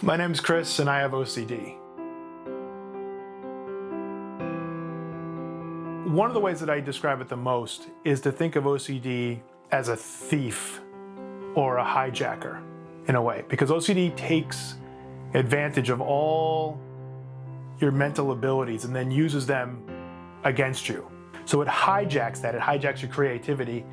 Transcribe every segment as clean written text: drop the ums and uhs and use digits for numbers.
my name's Chris and I have OCD. One of the ways that I describe it the most is to think of OCD as a thief or a hijacker in a way, because OCD takes advantage of all your mental abilities and then uses them against you. So it hijacks that, it hijacks your creativity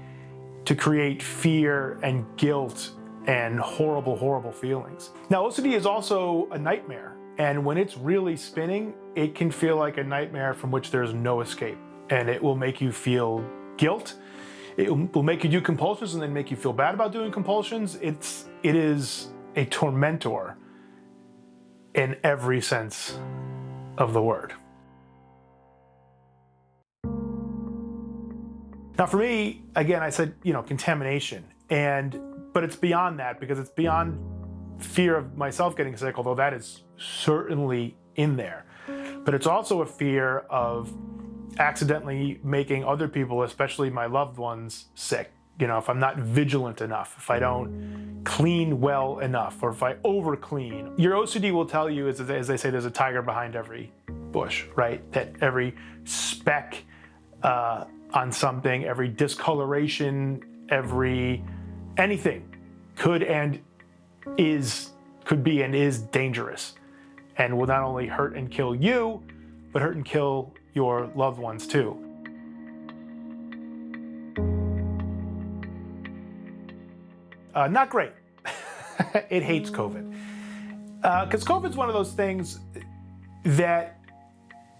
to create fear and guilt and horrible, horrible feelings. Now, OCD is also a nightmare, and when it's really spinning, it can feel like a nightmare from which there's no escape. And it will make you feel guilt. It will make you do compulsions and then make you feel bad about doing compulsions. It is a tormentor in every sense of the word. Now for me, again, I said, contamination, but it's beyond that, because it's beyond fear of myself getting sick, although that is certainly in there. But it's also a fear of accidentally making other people, especially my loved ones, sick. If I'm not vigilant enough, if I don't clean well enough, or if I over clean. Your OCD will tell you, as they say, there's a tiger behind every bush, right? That every speck on something, every discoloration, anything could be and is dangerous, and will not only hurt and kill you, but hurt and kill your loved ones too. Not great. It hates COVID. Because COVID's one of those things that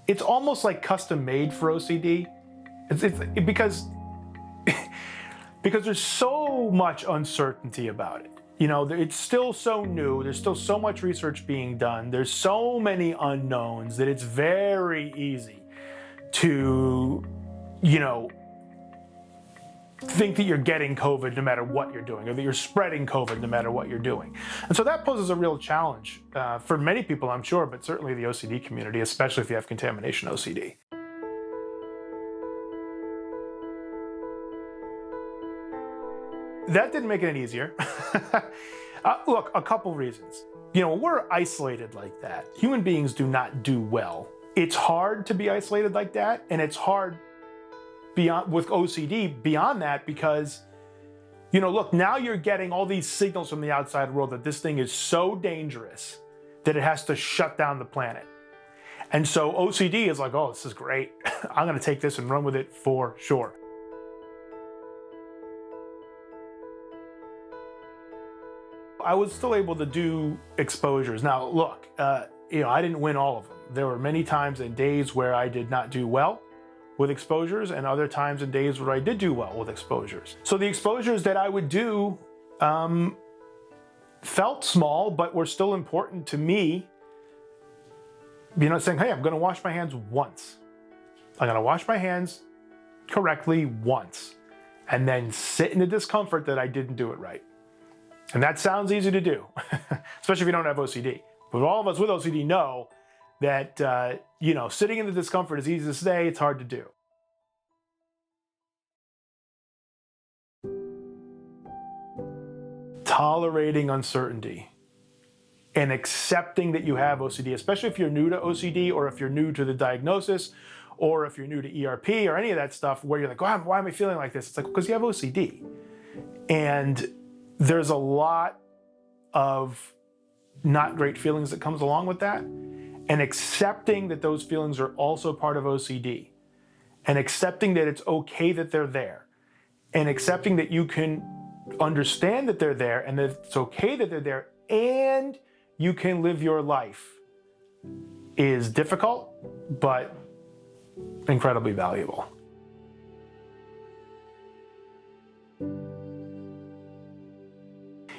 it's almost like custom made for OCD. Because there's so much uncertainty about it. It's still so new. There's still so much research being done. There's so many unknowns that it's very easy to, think that you're getting COVID no matter what you're doing, or that you're spreading COVID no matter what you're doing. And so that poses a real challenge for many people, I'm sure, but certainly the OCD community, especially if you have contamination OCD. That didn't make it any easier. Look, a couple reasons. When we're isolated like that, human beings do not do well. It's hard to be isolated like that, and it's hard with OCD beyond that, because, look, now you're getting all these signals from the outside world that this thing is so dangerous that it has to shut down the planet. And so OCD is like, oh, this is great. I'm going to take this and run with it for sure. I was still able to do exposures. Now, look, I didn't win all of them. There were many times and days where I did not do well with exposures, and other times and days where I did do well with exposures. So the exposures that I would do felt small, but were still important to me. Saying, hey, I'm going to wash my hands once. I'm going to wash my hands correctly once, and then sit in the discomfort that I didn't do it right. And that sounds easy to do, especially if you don't have OCD. But all of us with OCD know that, sitting in the discomfort is easy to say, it's hard to do. Tolerating uncertainty and accepting that you have OCD, especially if you're new to OCD, or if you're new to the diagnosis, or if you're new to ERP or any of that stuff, where you're like, why am I feeling like this? It's like, because you have OCD. And there's a lot of not great feelings that comes along with that, and accepting that those feelings are also part of OCD, and accepting that it's okay that they're there, and accepting that you can understand that they're there, and that it's okay that they're there, and you can live your life, is difficult, but incredibly valuable.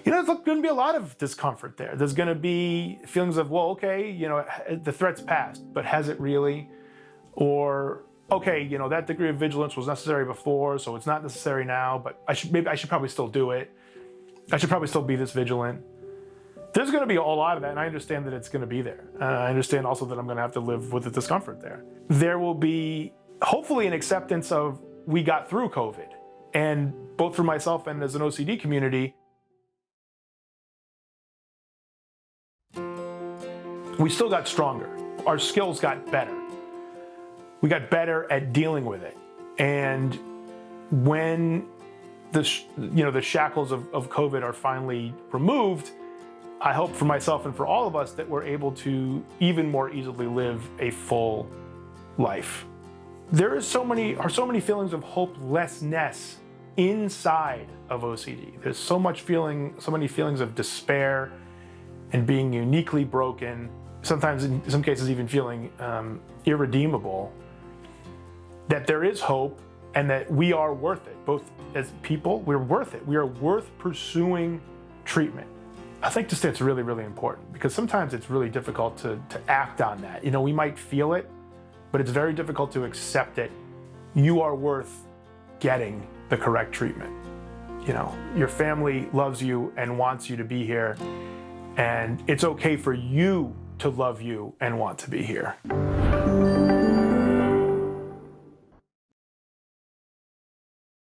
There's going to be a lot of discomfort there. There's going to be feelings of, well, okay, the threat's passed, but has it really? Or, okay, that degree of vigilance was necessary before, so it's not necessary now, but I should probably still do it. I should probably still be this vigilant. There's going to be a lot of that, and I understand that it's going to be there. I understand also that I'm going to have to live with the discomfort there. There will be, hopefully, an acceptance of, we got through COVID. And both for myself and as an OCD community, we still got stronger. Our skills got better. We got better at dealing with it. And when the shackles of COVID are finally removed, I hope for myself and for all of us that we're able to even more easily live a full life. There are so many feelings of hopelessness inside of OCD. There's so many feelings of despair and being uniquely broken, sometimes in some cases even feeling irredeemable, that there is hope and that we are worth it. Both as people, we're worth it. We are worth pursuing treatment. I think just that's really, really important, because sometimes it's really difficult to act on that. We might feel it, but it's very difficult to accept it. You are worth getting the correct treatment. Your family loves you and wants you to be here, and it's okay for you to love you and want to be here.